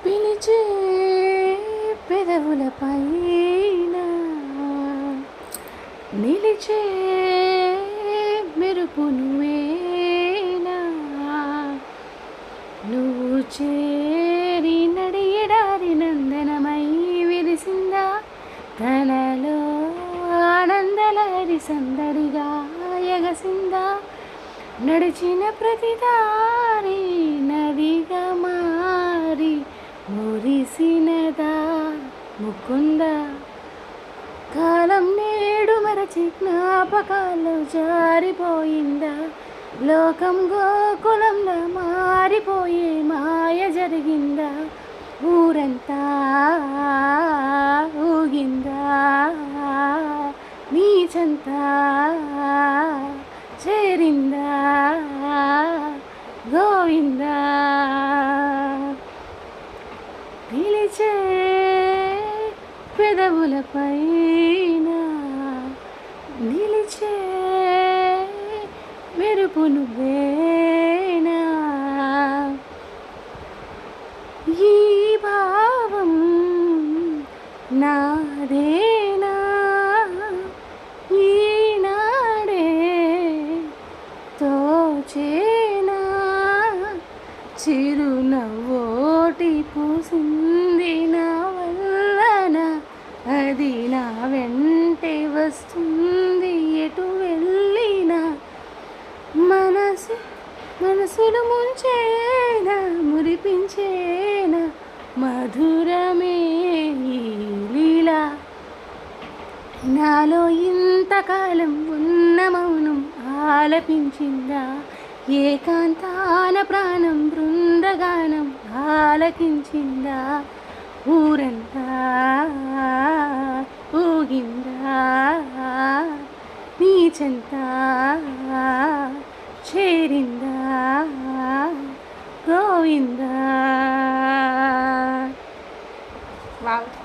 పిలిచే పెదవులపైన నిలిచే మెరుపు నువ్వేనా, నువ్వు చేరి నడియడారి నందనమై విరిసిందా, తనలో ఆనందలహరి సందడిగా ఎగసిందా, నడిచిన ప్రతిదారి నదిగా మారి మురిసినదా ముకుందా, కాలం నేడు మరచి జ్ఞాపకాలు జారిపోయిందా, లోకం గోకులంలో మారిపోయే మాయ జరిగిందా, ఊరంతా ఊగిందా నీ చెంతా చేరిందా గోవిందా, పిలిచే పెదవులపైన నిలిచే మెరుపు నువ్వేనా, ఈ భావం నాదేనా, ఈనాడే తోచేనా, చిరునవ్వోటి పూసింది నా వల్లన, అది నా వెంటే వస్తుంది ఎటు వెళ్ళినా, మనసులు ముంచేనా మురిపించేనా, మధురమే ఈ లీలా, నాలో ఇంతకాలం ఉన్న మౌనం ఆలపించిందా, ఏకాంతాన ప్రాణం బృందగానం ఆలకించిందా, ఊరంతా ఊగిందా నీ చెంతా చేరిందా గోవిందా. వావ్.